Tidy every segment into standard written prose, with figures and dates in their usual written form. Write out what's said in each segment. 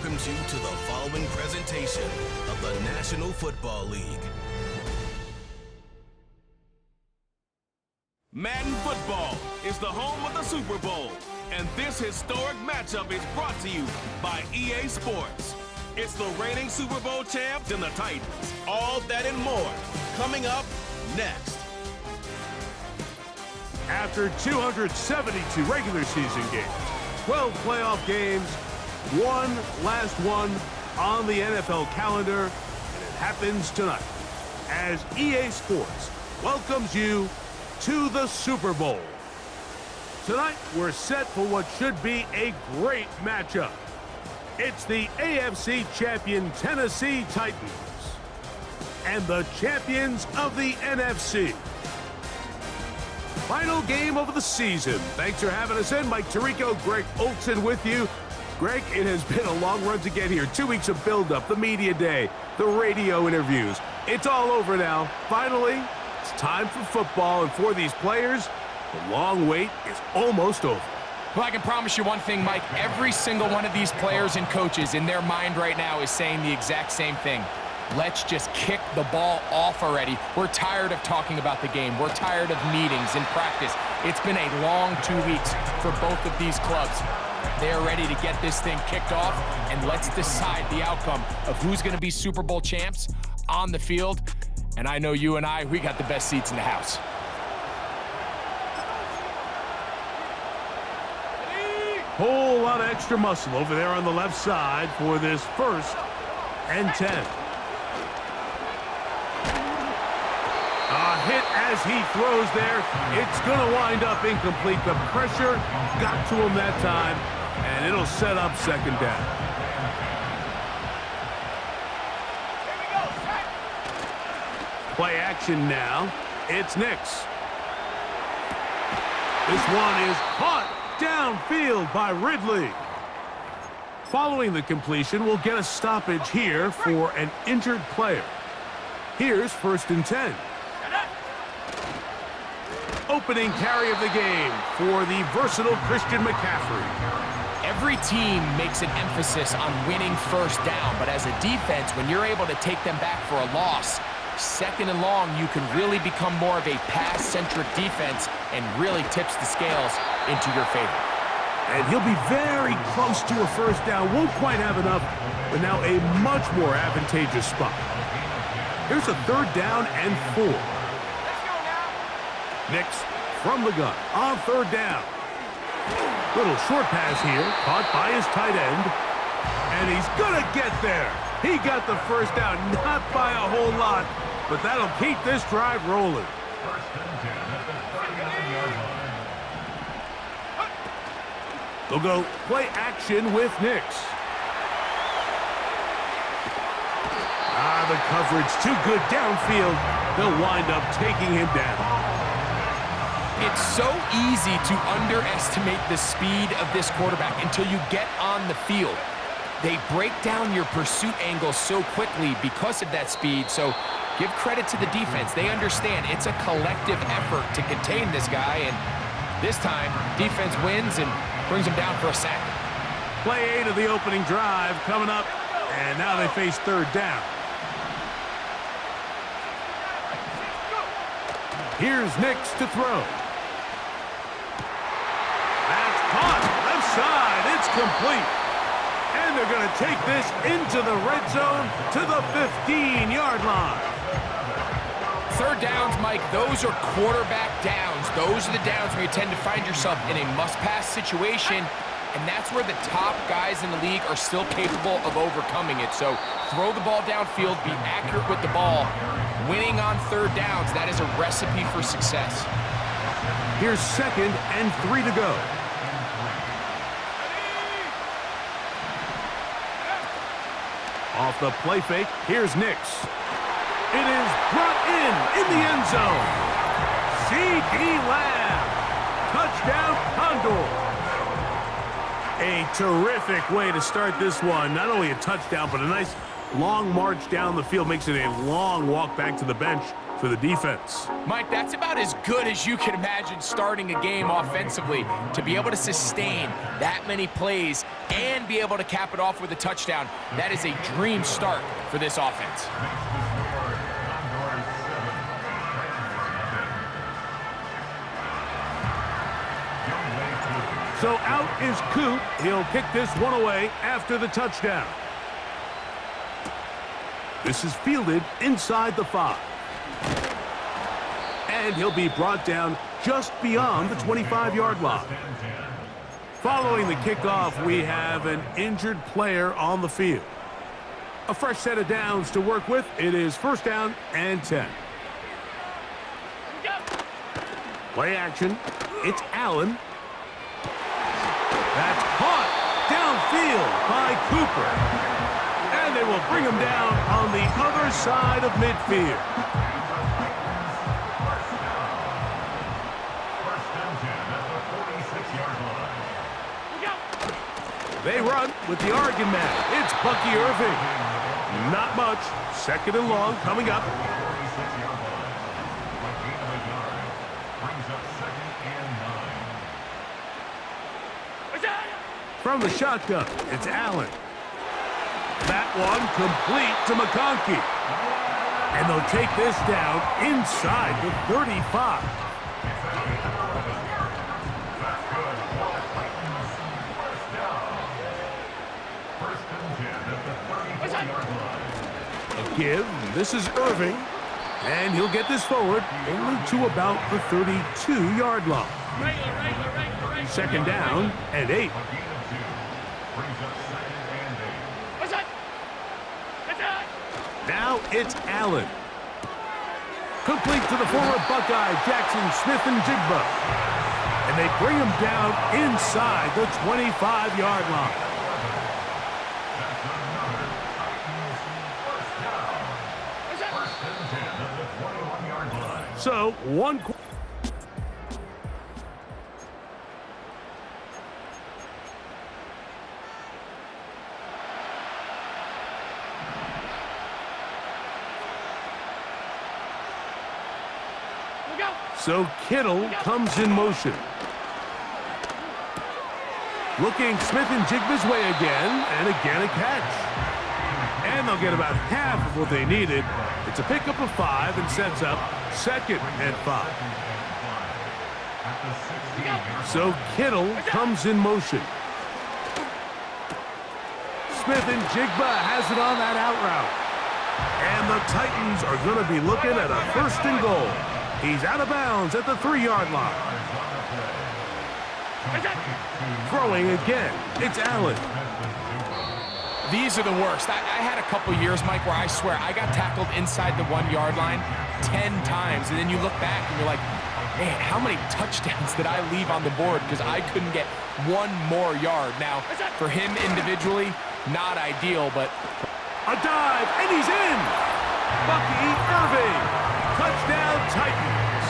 welcomes you to the following presentation of the National Football League. Madden Football is the home of the Super Bowl, and this historic matchup is brought to you by EA Sports. It's the reigning Super Bowl champs and the Titans. All that and more coming up next. After 272 regular season games, 12 playoff games, one last one on the NFL calendar, and it happens tonight as EA Sports welcomes you to the Super Bowl. Tonight, we're set for what should be a great matchup. It's the AFC champion Tennessee Titans and the champions of the NFC. Final game of the season. Thanks for having us in. Mike Tirico, Greg Olsen with you. Greg, it has been a long run to get here. 2 weeks of build-up, the media day, the radio interviews. It's all over now. Finally, it's time for football, and for these players, the long wait is almost over. Well, I can promise you one thing, Mike. Every single one of these players and coaches in their mind right now is saying the exact same thing. Let's just kick the ball off already. We're tired of talking about the game. We're tired of meetings and practice. It's been a long 2 weeks for both of these clubs. They're ready to get this thing kicked off, and let's decide the outcome of who's going to be Super Bowl champs on the field. And I know you and I, we got the best seats in the house. Whole lot of extra muscle over there on the left side for this 1st and 10. A hit as he throws there. It's going to wind up incomplete. The pressure got to him that time, and it'll set up 2nd down. Play action now. It's Nix. This one is caught downfield by Ridley. Following the completion, we'll get a stoppage here for an injured player. Here's 1st and 10. Opening carry of the game for the versatile Christian McCaffrey. Every team makes an emphasis on winning 1st down, but as a defense, when you're able to take them back for a loss, 2nd and long, you can really become more of a pass-centric defense and really tips the scales into your favor. And he'll be very close to a 1st down. Won't quite have enough, but now a much more advantageous spot. Here's a 3rd down and 4. Nix from the gun on 3rd down. Little short pass here, caught by his tight end. And he's gonna get there. He got the 1st down, not by a whole lot, but that'll keep this drive rolling. They'll go play action with Nix. The coverage too good downfield. They'll wind up taking him down. It's so easy to underestimate the speed of this quarterback until you get on the field. They break down your pursuit angle so quickly because of that speed, so give credit to the defense. They understand it's a collective effort to contain this guy, and this time, defense wins and brings him down for a sack. Play 8 of the opening drive coming up, and now they face 3rd down. Here's Nix to throw. That's caught. Left side. It's complete. And they're going to take this into the red zone to the 15-yard line. 3rd downs, Mike, those are quarterback downs. Those are the downs where you tend to find yourself in a must-pass situation, and that's where the top guys in the league are still capable of overcoming it. So throw the ball downfield, be accurate with the ball. Winning on 3rd downs, that is a recipe for success. Here's 2nd and 3 to go. Off the play fake, here's Nix. It is brought in the end zone. C.D. Lamb. Touchdown, Condor. A terrific way to start this one. Not only a touchdown, but a nice long march down the field. Makes it a long walk back to the bench for the defense. Mike, that's about as good as you can imagine starting a game offensively. To be able to sustain that many plays and be able to cap it off with a touchdown, that is a dream start for this offense. So out is Coop. He'll kick this one away after the touchdown. This is fielded inside the 5. And he'll be brought down just beyond the 25-yard line. Following the kickoff, we have an injured player on the field. A fresh set of downs to work with. It is 1st down and 10. Play action. It's Allen. That's caught downfield by Cooper. And they will bring him down on the other side of midfield. They run with the Oregon man. It's Bucky Irving. Not much. 2nd and long coming up. From the shotgun, it's Allen. That one complete to McConkey. And they'll take this down inside the 35. A give. This is Irving. And he'll get this forward only to about the 32-yard line. 2nd down and 8. Now it's Allen. Complete to the former Buckeye, Jackson Smith-Njigba. And they bring him down inside the 25-yard line. So, one... So Kittle comes in motion. Looking Smith-Njigba's way again, and again a catch. And they'll get about half of what they needed. It's a pickup of 5 and sets up 2nd and 5. So Kittle comes in motion. Smith-Njigba has it on that out route. And the Titans are going to be looking at a 1st and goal. He's out of bounds at the 3-yard line. Throwing again, it's Allen. These are the worst. I had a couple years, Mike, where I swear I got tackled inside the 1-yard line 10 times, and then you look back and you're like, man, how many touchdowns did I leave on the board because I couldn't get one more yard? Now, for him individually, not ideal, but... A dive, and he's in! Bucky Irving! Touchdown, Titans!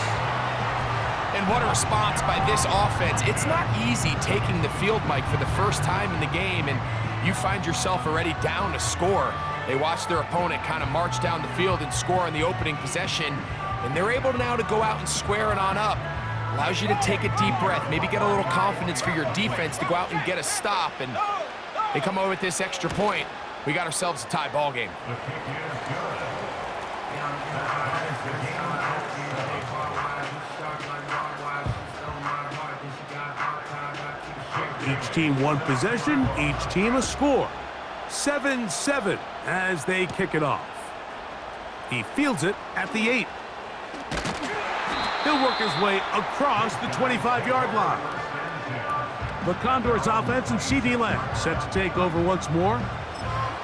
And what a response by this offense. It's not easy taking the field, Mike, for the first time in the game, and you find yourself already down to score. They watch their opponent kind of march down the field and score on the opening possession, and they're able now to go out and square it on up. Allows you to take a deep breath, maybe get a little confidence for your defense to go out and get a stop, and they come over with this extra point. We got ourselves a tie ball game. Each team one possession, each team a score. 7-7 as they kick it off. He fields it at the 8. He'll work his way across the 25-yard line. The Condors offense and C.D. Lamb set to take over once more.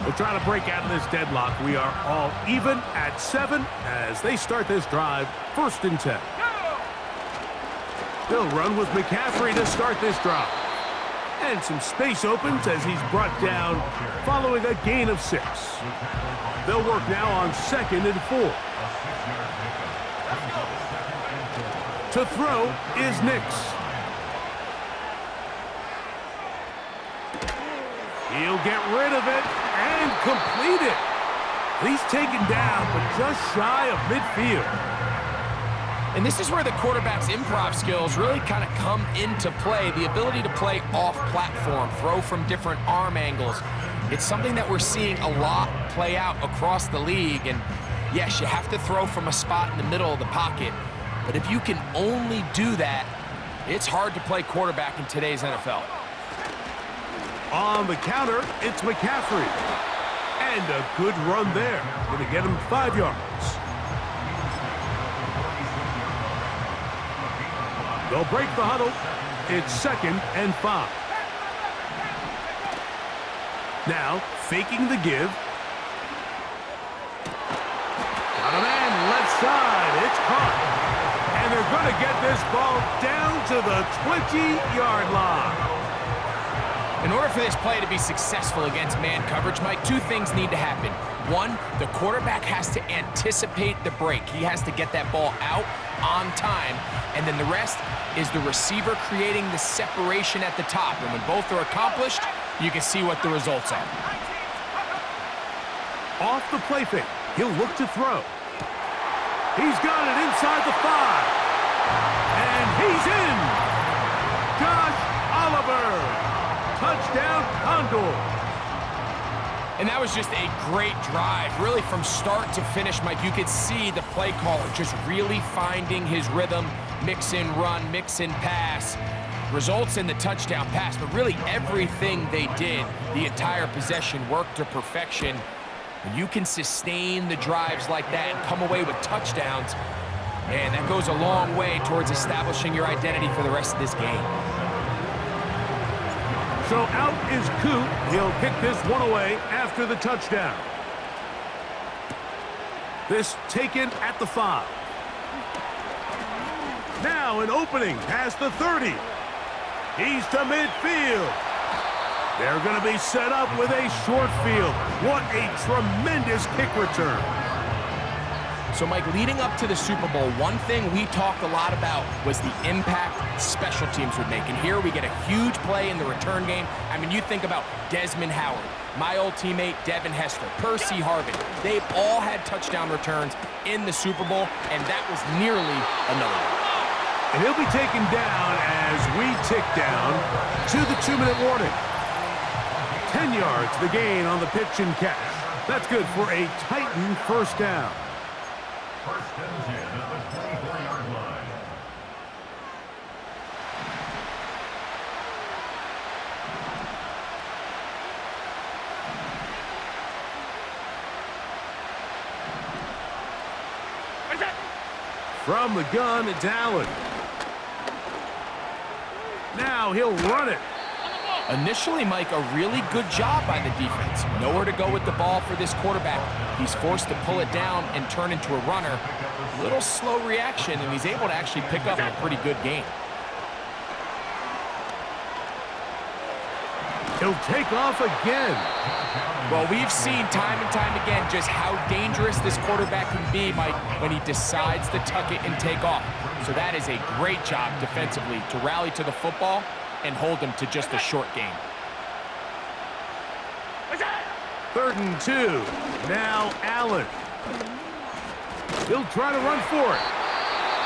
They'll try to break out of this deadlock. We are all even at 7 as they start this drive, 1st and 10. They'll run with McCaffrey to start this drive. And some space opens as he's brought down following a gain of 6. They'll work now on 2nd and 4. To throw is Nix. He'll get rid of it and complete it. He's taken down, but just shy of midfield. And this is where the quarterback's improv skills really kind of come into play. The ability to play off platform, throw from different arm angles. It's something that we're seeing a lot play out across the league. And yes, you have to throw from a spot in the middle of the pocket. But if you can only do that, it's hard to play quarterback in today's NFL. On the counter, it's McCaffrey. And a good run there. Going to get him 5 yards. They'll break the huddle. It's 2nd and 5. Now, faking the give. Got a man left side. It's caught. And they're going to get this ball down to the 20-yard line. In order for this play to be successful against man coverage, Mike, 2 things need to happen. 1, the quarterback has to anticipate the break. He has to get that ball out on time. And then the rest is the receiver creating the separation at the top. And when both are accomplished, you can see what the results are. Off the play fake, he'll look to throw. He's got it inside the 5. And he's in. Josh Oliver. Touchdown, Condor. And that was just a great drive. Really, from start to finish, Mike, you could see the play caller just really finding his rhythm. Mix in run, mix in pass. Results in the touchdown pass, but really everything they did, the entire possession, worked to perfection. When you can sustain the drives like that and come away with touchdowns, man, that goes a long way towards establishing your identity for the rest of this game. So out is Coop. He'll kick this one away after the touchdown. This taken at the 5. Now an opening past the 30. He's to midfield. They're going to be set up with a short field. What a tremendous kick return. So, Mike, leading up to the Super Bowl, one thing we talked a lot about was the impact special teams would make. And here we get a huge play in the return game. I mean, you think about Desmond Howard, my old teammate Devin Hester, Percy Harvin. They've all had touchdown returns in the Super Bowl, and that was nearly another one. And he'll be taken down as we tick down to the 2-minute warning. 10 yards the gain on the pitch and catch. That's good for a Titan first down. First and 10 at the 24-yard line. From the gun, it's Allen. Now he'll run it. Initially, Mike, a really good job by the defense. Nowhere to go with the ball for this quarterback. He's forced to pull it down and turn into a runner. Little slow reaction, and he's able to actually pick up a pretty good gain. He'll take off again. Well, we've seen time and time again just how dangerous this quarterback can be, Mike, when he decides to tuck it and take off. So that is a great job defensively to rally to the football and hold him to just a short gain. 3rd and 2. Now Allen. He'll try to run for it.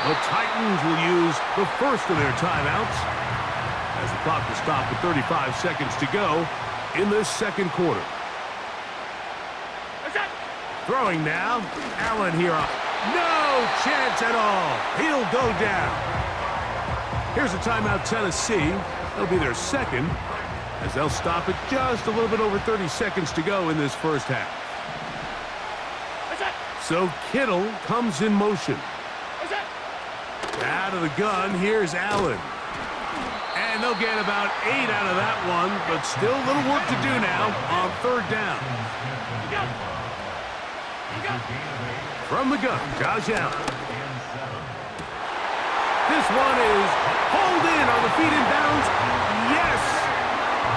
The Titans will use the first of their timeouts as the clock will stop with 35 seconds to go in this 2nd quarter. Throwing now. Allen here. No chance at all. He'll go down. Here's a timeout, Tennessee. It'll be their 2nd, as they'll stop it just a little bit over 30 seconds to go in this first half. So Kittle comes in motion. Out of the gun, here's Allen. And they'll get about 8 out of that one, but still a little work to do now on 3rd down. From the gun, Josh Allen. This one is hauled in on the feet in bounds. Yes!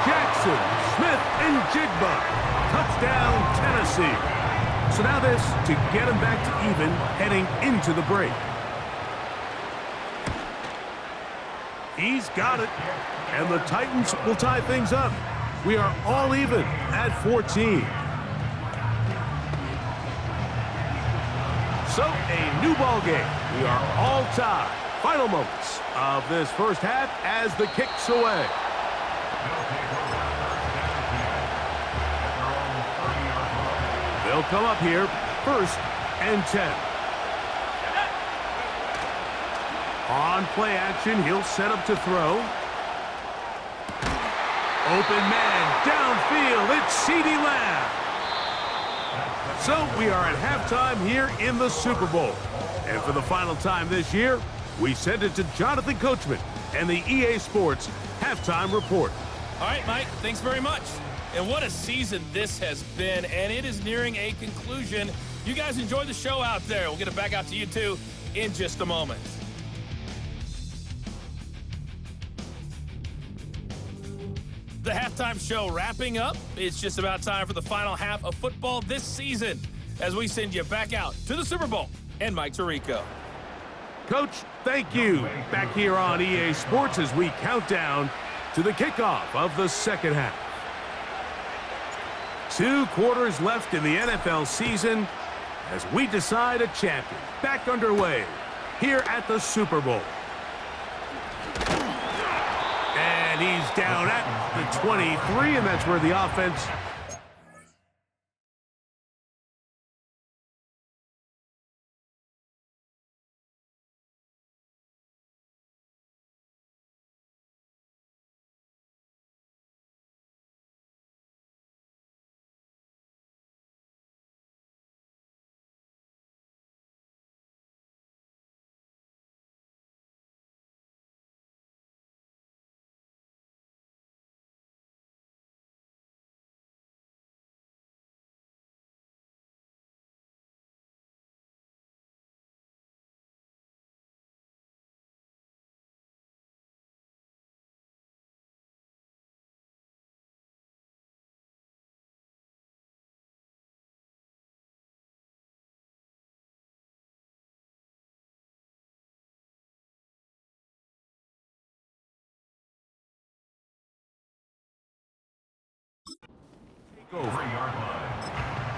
Jackson, Smith, and Jigba. Touchdown, Tennessee. So now this to get him back to even heading into the break. He's got it. And the Titans will tie things up. We are all even at 14. So, a new ball game. We are all tied. Final moments of this first half as the kick's away. They'll come up here, 1st and 10. On play action, he'll set up to throw. Open man, downfield, it's CeeDee Lamb. So we are at halftime here in the Super Bowl. And for the final time this year, we send it to Jonathan Coachman and the EA Sports Halftime Report. All right, Mike, thanks very much. And what a season this has been, and it is nearing a conclusion. You guys enjoy the show out there. We'll get it back out to you, too, in just a moment. The halftime show wrapping up. It's just about time for the final half of football this season as we send you back out to the Super Bowl and Mike Tirico. Coach, thank you. Back here on EA Sports as we count down to the kickoff of the second half. 2 quarters left in the NFL season as we decide a champion. Back underway here at the Super Bowl. And he's down at the 23, and that's where the offense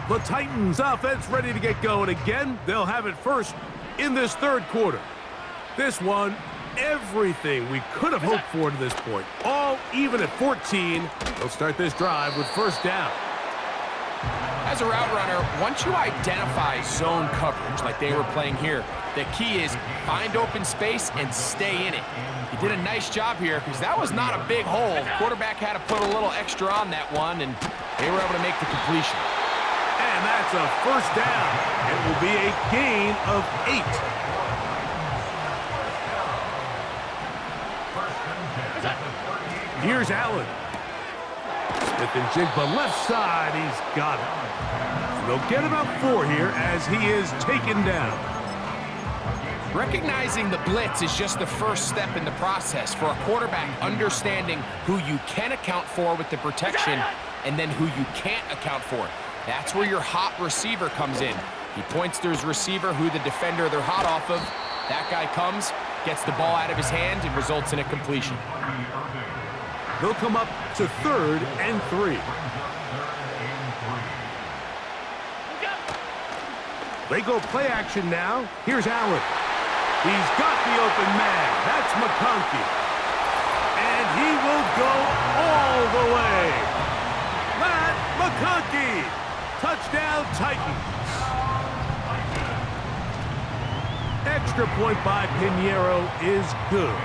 The Titans offense ready to get going again. They'll have it first in this third quarter. This one, everything we could have hoped for to this point. All even at 14. They'll start this drive with 1st down. As a route runner, once you identify zone coverage like they were playing here, the key is find open space and stay in it. He did a nice job here because that was not a big hole. Quarterback had to put a little extra on that one, and they were able to make the completion. And that's a 1st down. It will be a gain of 8. Here's Allen. Smith and Jigba left side. He's got it. They'll get about 4 here as he is taken down. Recognizing the blitz is just the first step in the process for a quarterback understanding who you can account for with the protection and then who you can't account for. That's where your hot receiver comes in. He points to his receiver, who the defender they're hot off of. That guy comes, gets the ball out of his hand, and results in a completion. They'll come up to 3rd and 3. They go play action now. Here's Allen. He's got the open man. That's McConkey. And he will go all the way. Matt McConkey. Touchdown, Titans. Extra point by Pinheiro is good.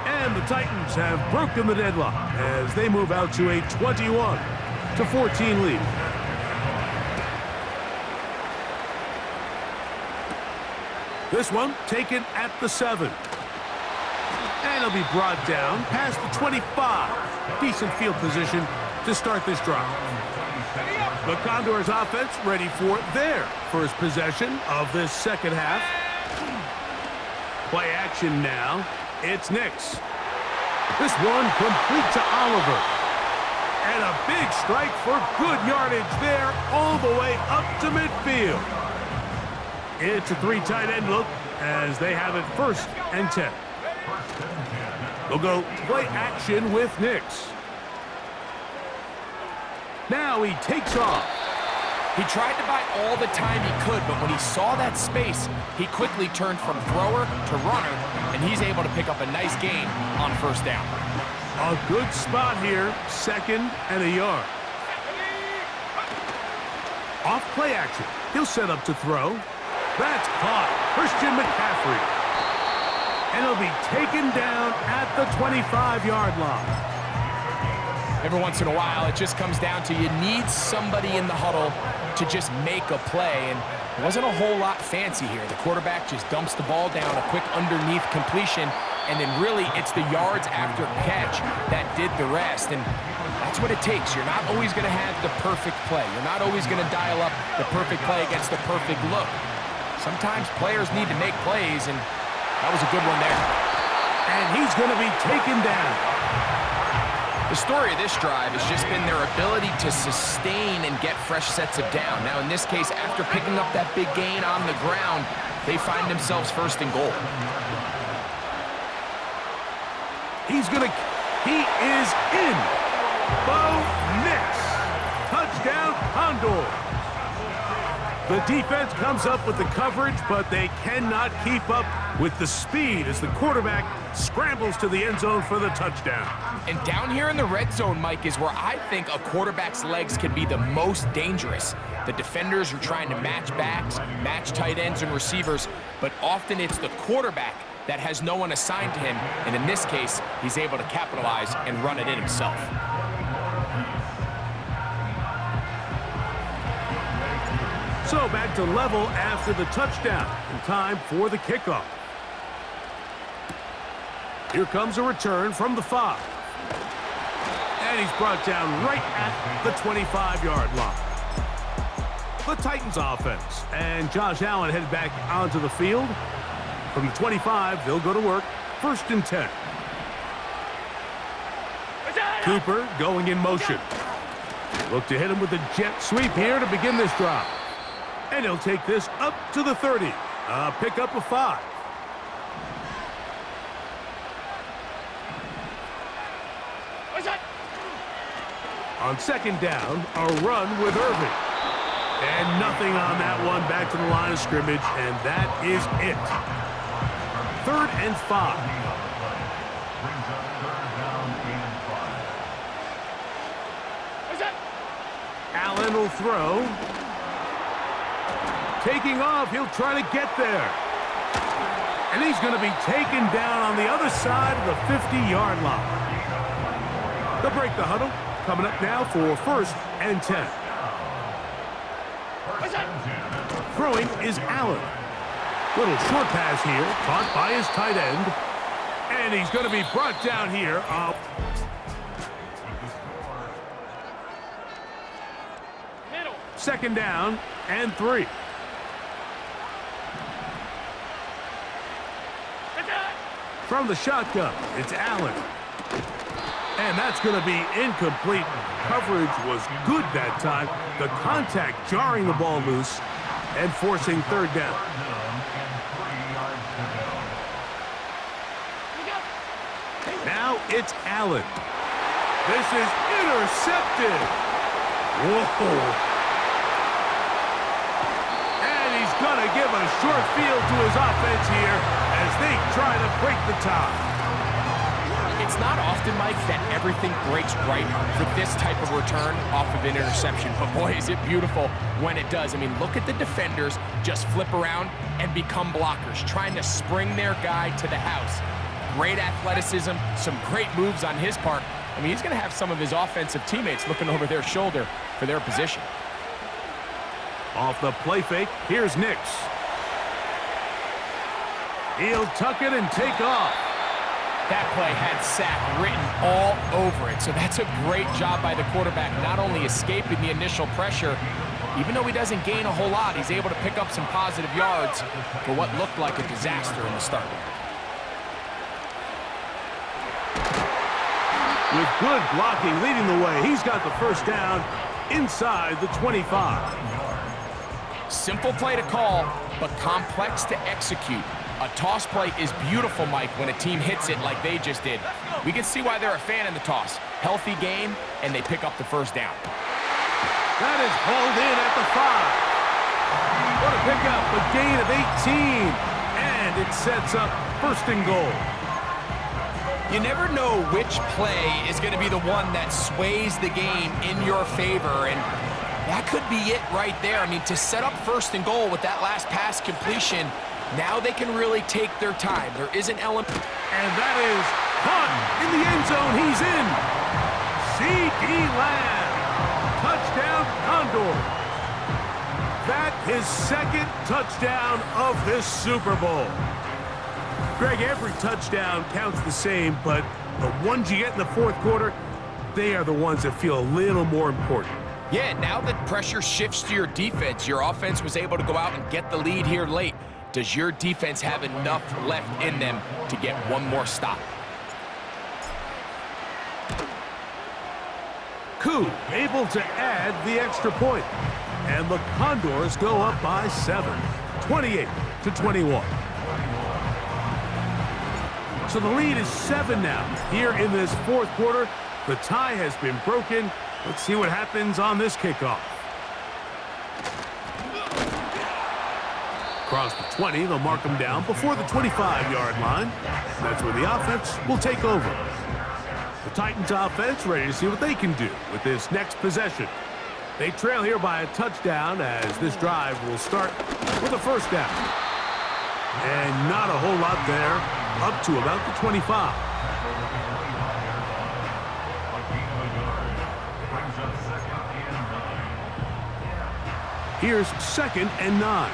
And the Titans have broken the deadlock as they move out to a 21-14 lead. This one taken at the 7. And it'll be brought down past the 25. Decent field position to start this drive. The Condors offense ready for their first possession of this second half. Play action now. It's Nix. This one complete to Oliver. And a big strike for good yardage there all the way up to midfield. It's a 3 tight end look as they have it 1st and 10. They'll go play action with Nix. Now he takes off. He tried to buy all the time he could, but when he saw that space, he quickly turned from thrower to runner, and he's able to pick up a nice gain on first down. A good spot here, 2nd and a yard. Off play action. He'll set up to throw. That's caught. Christian McCaffrey. And he'll be taken down at the 25-yard line. Every once in a while, it just comes down to you need somebody in the huddle to just make a play, and it wasn't a whole lot fancy here. The quarterback just dumps the ball down, a quick underneath completion, and then really it's the yards after catch that did the rest, and that's what it takes. You're not always going to have the perfect play. You're not always going to dial up the perfect play against the perfect look. Sometimes players need to make plays, and that was a good one there. And he's going to be taken down. The story of this drive has just been their ability to sustain and get fresh sets of down. Now, in this case, after picking up that big gain on the ground, they find themselves 1st and goal. He is in. Bo Nix. Touchdown, Condors. The defense comes up with the coverage, but they cannot keep up with the speed as the quarterback scrambles to the end zone for the touchdown. And down here in the red zone, Mike, is where I think a quarterback's legs can be the most dangerous. The defenders are trying to match backs, match tight ends and receivers, but often it's the quarterback that has no one assigned to him, and in this case, he's able to capitalize and run it in himself. So back to level after the touchdown, and time for the kickoff. Here comes a return from the 5. And he's brought down right at the 25-yard line. The Titans offense, and Josh Allen head back onto the field. From the 25, they'll go to work, 1st and 10. Cooper going in motion. Look to hit him with a jet sweep here to begin this drive. And he'll take this up to the 30. Pick up a 5. On 2nd down, a run with Irving. And nothing on that one, back to the line of scrimmage, and that is it. 3rd and 5. Allen will throw. Taking off, he'll try to get there. And he's going to be taken down on the other side of the 50-yard line. They'll break the huddle. Coming up now for 1st and 10. Throwing is Allen. Little short pass here, caught by his tight end. And he's going to be brought down here. 2nd down and 3. From the shotgun, it's Allen. And that's going to be incomplete. Coverage was good that time. The contact jarring the ball loose and forcing 3rd down. Now it's Allen. This is intercepted. Whoa. And he's going to give a short field to his offense here as they try to break the tie. It's not often, Mike, that everything breaks right for this type of return off of an interception. But boy, is it beautiful when it does. I mean, look at the defenders just flip around and become blockers, trying to spring their guy to the house. Great athleticism, some great moves on his part. I mean, he's going to have some of his offensive teammates looking over their shoulder for their position. Off the play fake, here's Nix. He'll tuck it and take off. That play had sack written all over it, so that's a great job by the quarterback, not only escaping the initial pressure, even though he doesn't gain a whole lot, he's able to pick up some positive yards for what looked like a disaster in the start. With good blocking leading the way, he's got the 1st down inside the 25. Simple play to call, but complex to execute. A toss play is beautiful, Mike, when a team hits it like they just did. We can see why they're a fan in the toss. Healthy game, and they pick up the 1st down. That is hauled in at the 5. What a pickup, a gain of 18. And it sets up 1st and goal. You never know which play is going to be the one that sways the game in your favor, and that could be it right there. I mean, to set up 1st and goal with that last pass completion, now they can really take their time. There is an element. And that is caught in the end zone. He's in. C.D. Lamb. Touchdown, Condor. That his 2nd touchdown of this Super Bowl. Greg, every touchdown counts the same, but the ones you get in the 4th quarter, they are the ones that feel a little more important. Yeah, now that pressure shifts to your defense, your offense was able to go out and get the lead here late. Does your defense have enough left in them to get one more stop? Koo able to add the extra point. And the Condors go up by 7, 28-21. So the lead is 7 now. Here in this 4th quarter, the tie has been broken. Let's see what happens on this kickoff. Across the 20, they'll mark them down before the 25-yard line. That's where the offense will take over. The Titans offense ready to see what they can do with this next possession. They trail here by a touchdown as this drive will start with a 1st down. And not a whole lot there, up to about the 25. Here's 2nd and 9.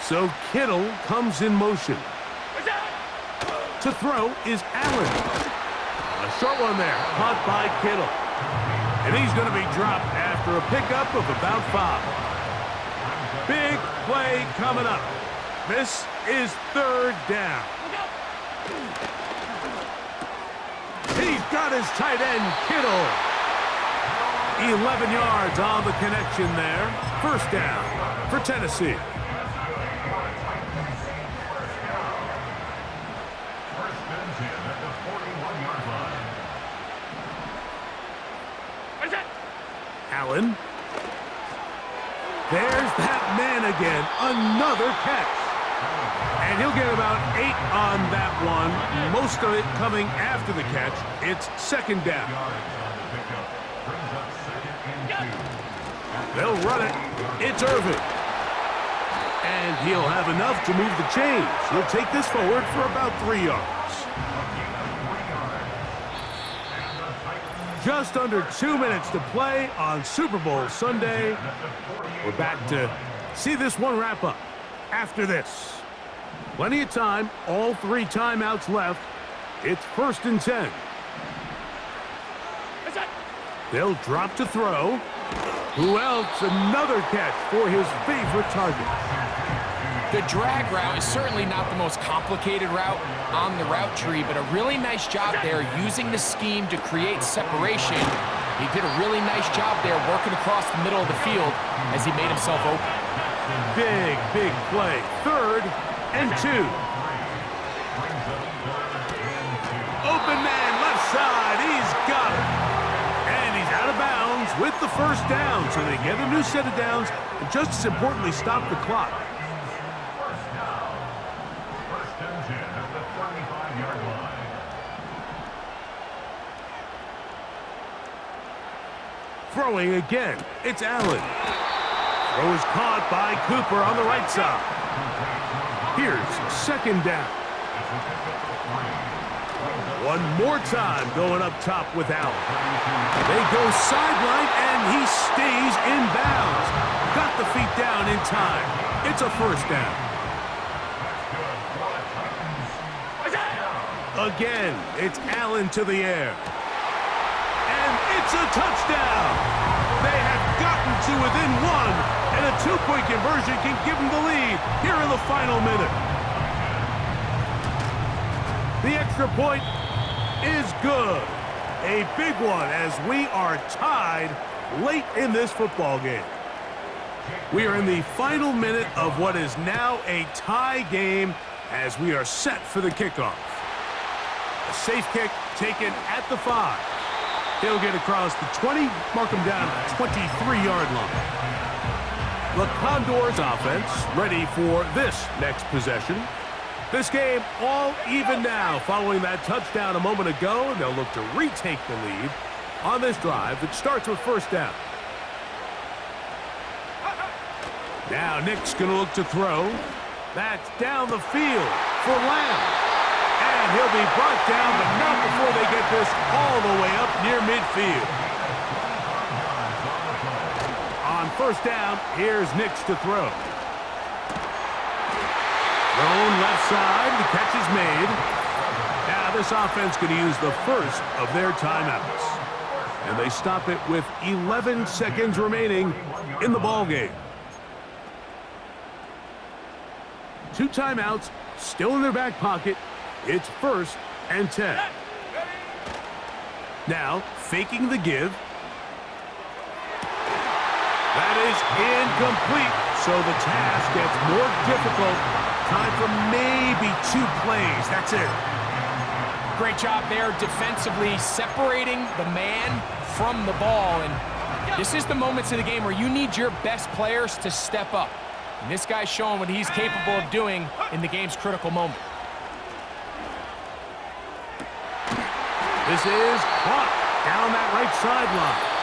So Kittle comes in motion. To throw is Allen. A short one there, caught by Kittle. And he's going to be dropped after a pickup of about 5. Big play coming up. This is 3rd down. He's got his tight end, Kittle. 11 yards on the connection there. 1st down for Tennessee. Allen. There's that man again. Another catch. And he'll get about 8 on that one. Most of it coming after the catch. It's 2nd down. They'll run it. It's Irvin. And he'll have enough to move the chains. He'll take this forward for about 3 yards. Just under 2 minutes to play on Super Bowl Sunday. We're back to see this one wrap up after this. Plenty of time, all 3 timeouts left. It's 1st and 10. They'll drop to throw. Who else? Another catch for his favorite target. The drag route is certainly not the most complicated route on the route tree, but a really nice job there using the scheme to create separation. He did a really nice job there working across the middle of the field as he made himself open. Big play. 3rd and 2. Open man, left side. He's got it. And he's out of bounds with the 1st down. So they get a new set of downs and just as importantly, stop the clock. Throwing again, it's Allen. Throw is caught by Cooper on the right side. Here's 2nd down. One more time going up top with Allen. They go sideline and he stays in bounds. Got the feet down in time. It's a 1st down. Again, it's Allen to the air. And it's a touchdown. They have gotten to within 1, and a 2-point conversion can give them the lead here in the final minute. The extra point is good. A big one as we are tied late in this football game. We are in the final minute of what is now a tie game as we are set for the kickoff. A safe kick taken at the 5. He'll get across the 20, mark him down at the 23-yard line. The Condors offense ready for this next possession. This game all even now following that touchdown a moment ago, and they'll look to retake the lead on this drive that starts with first down. Now Nick's going to look to throw. That's down the field for Lamb. And he'll be brought down, but not before they get this all the way up near midfield. On first down, here's Nick's to throw. Thrown left side, the catch is made. Now this offense going to use the first of their timeouts. And they stop it with 11 seconds remaining in the ball game. 2 timeouts still in their back pocket. It's first and 10. Now faking the give. That is incomplete. So the task gets more difficult. Time for maybe 2 plays. That's it. Great job there defensively, separating the man from the ball. And this is the moments of the game where you need your best players to step up. And this guy's showing what he's capable of doing in the game's critical moment. This is caught down that right sideline.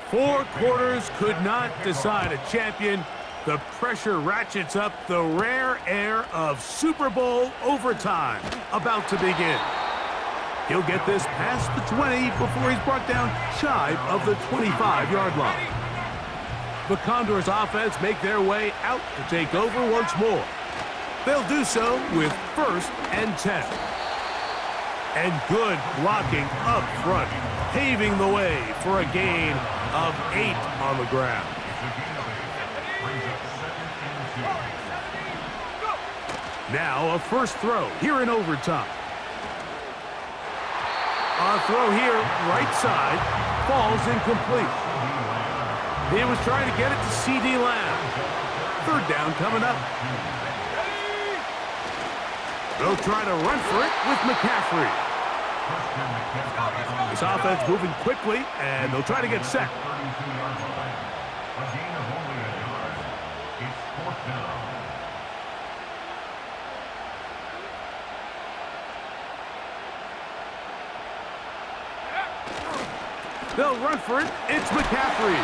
Four quarters could not decide a champion. The pressure ratchets up, the rare air of Super Bowl overtime about to begin. He'll get this past the 20 before he's brought down shy of the 25-yard line. The Condors offense make their way out to take over once more. They'll do so with first and 10. And good blocking up front, paving the way for a gain of 8 on the ground. Now a first throw here in overtime. A throw here, right side, falls incomplete. He was trying to get it to C.D. Lamb. Third down coming up. They'll try to run for it with McCaffrey. This offense moving quickly, and they'll try to get set. They'll run for it. It's McCaffrey.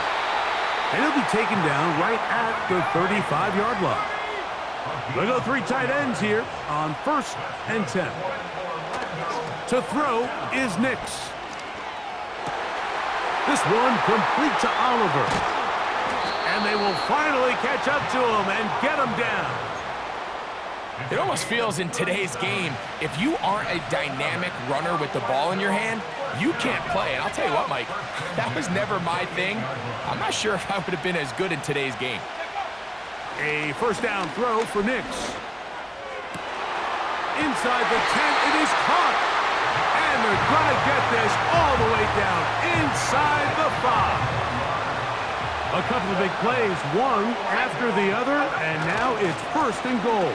And he'll be taken down right at the 35-yard line. They'll go 3 tight ends here on first and 10. To throw is Nix. This one complete to Oliver. And they will finally catch up to him and get him down. It almost feels in today's game, if you aren't a dynamic runner with the ball in your hand, you can't play. And I'll tell you what, Mike, that was never my thing. I'm not sure if I would have been as good in today's game. A first down throw for Nix. Inside the 10, it is caught. And they're going to get this all the way down inside the 5. A couple of big plays, one after the other, and now it's first and goal.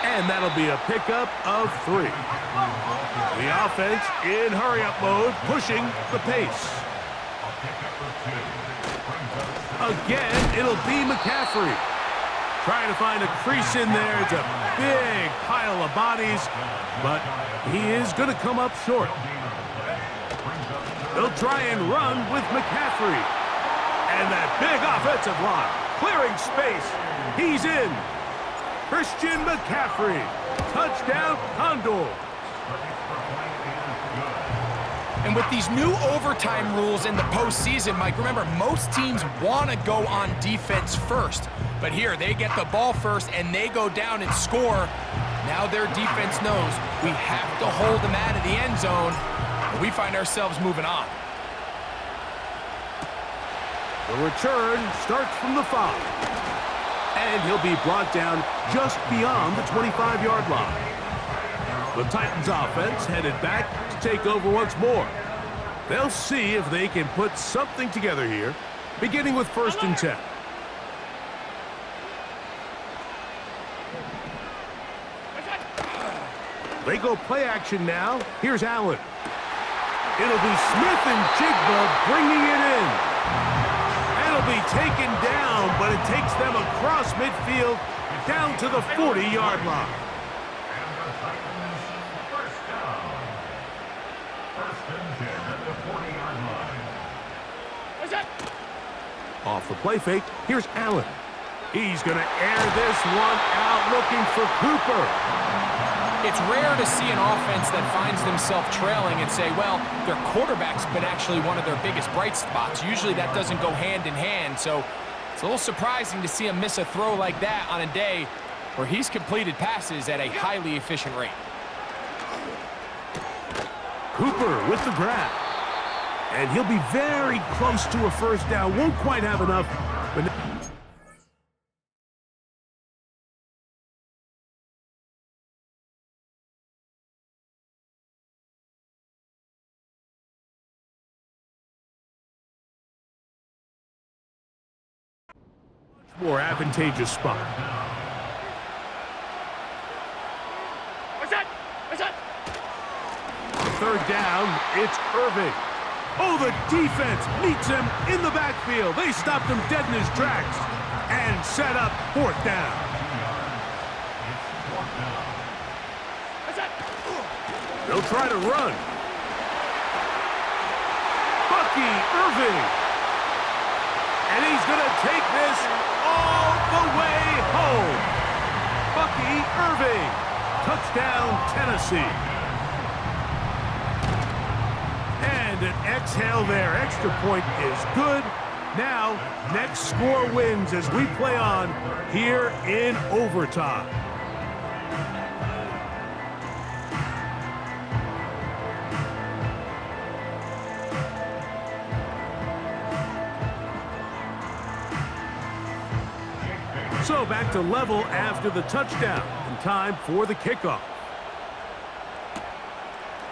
And that'll be a pickup of 3. The offense in hurry-up mode, pushing the pace. Again, it'll be McCaffrey. Trying to find a crease in there. It's a big pile of bodies, but he is going to come up short. They'll try and run with McCaffrey. And that big offensive line, clearing space. He's in. Christian McCaffrey. Touchdown, Condors. And with these new overtime rules in the postseason, Mike, remember, most teams want to go on defense first. But here, they get the ball first, and they go down and score. Now their defense knows we have to hold them out of the end zone, and we find ourselves moving on. The return starts from the 5. And he'll be brought down just beyond the 25-yard line. The Titans offense headed back to take over once more. They'll see if they can put something together here, beginning with 1st and 10. They go play action now. Here's Allen. It'll be Smith and Jigba bringing it in. It'll be taken down, but it takes them across midfield down to the 40-yard line. Off the play fake, here's Allen. He's going to air this one out looking for Cooper. It's rare to see an offense that finds themselves trailing and say, well, their quarterback's been actually one of their biggest bright spots. Usually that doesn't go hand in hand, so it's a little surprising to see him miss a throw like that on a day where he's completed passes at a highly efficient rate. Cooper with the grab. And he'll be very close to a first down. Won't quite have enough, but more advantageous spot. Third down, it's Irving. Oh, the defense meets him in the backfield. They stopped him dead in his tracks and set up 4th down. They'll try to run. Bucky Irving. And he's going to take this all the way home. Bucky Irving. Touchdown, Tennessee. And an exhale there. Extra point is good. Now, next score wins as we play on here in overtime. So back to level after the touchdown, and time for the kickoff.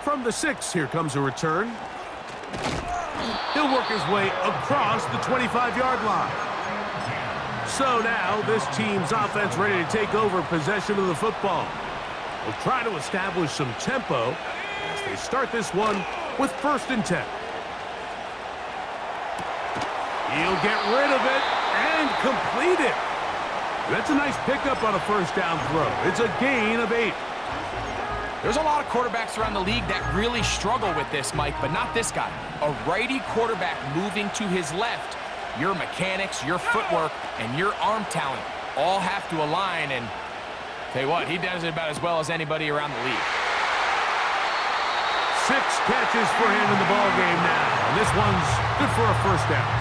From the 6, here comes a return. He'll work his way across the 25-yard line. So now this team's offense ready to take over possession of the football. They'll try to establish some tempo as they start this one with 1st and 10. He'll get rid of it and complete it. That's a nice pickup on a first down throw. It's a gain of 8. There's a lot of quarterbacks around the league that really struggle with this, Mike, but not this guy. A righty quarterback moving to his left. Your mechanics, your footwork, and your arm talent all have to align, and tell you what, he does it about as well as anybody around the league. 6 catches for him in the ball game now, and this one's good for a first down.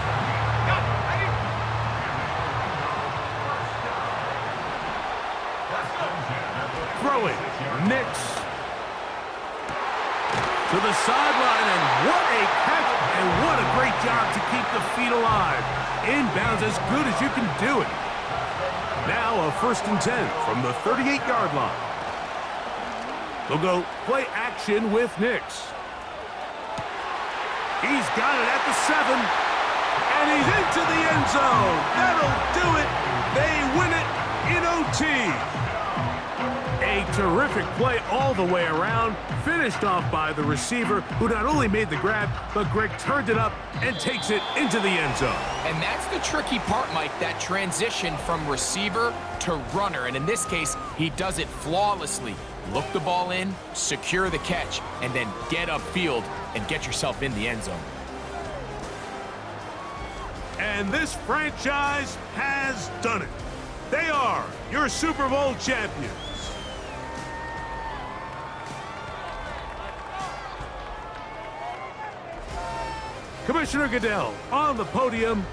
Throwing, Nix. To the sideline, and what a catch, and what a great job to keep the feet alive. Inbounds as good as you can do it. Now a 1st and 10 from the 38-yard line. They'll go play action with Nix. He's got it at the 7, and he's into the end zone. That'll do it. They win it in OT. A terrific play all the way around, finished off by the receiver, who not only made the grab, but Greg turned it up and takes it into the end zone. And that's the tricky part, Mike, that transition from receiver to runner. And in this case, he does it flawlessly. Look the ball in, secure the catch, and then get upfield and get yourself in the end zone. And this franchise has done it. They are your Super Bowl champions. Commissioner Goodell on the podium,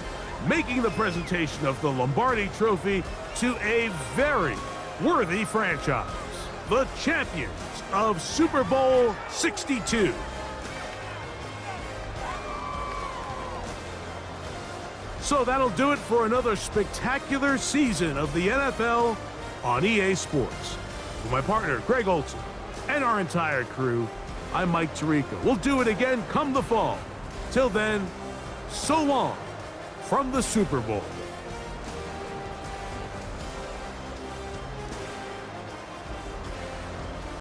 making the presentation of the Lombardi Trophy to a very worthy franchise, the champions of Super Bowl 62. So that'll do it for another spectacular season of the NFL on EA Sports. For my partner, Greg Olson, and our entire crew, I'm Mike Tirico. We'll do it again come the fall. Till then, so long from the Super Bowl.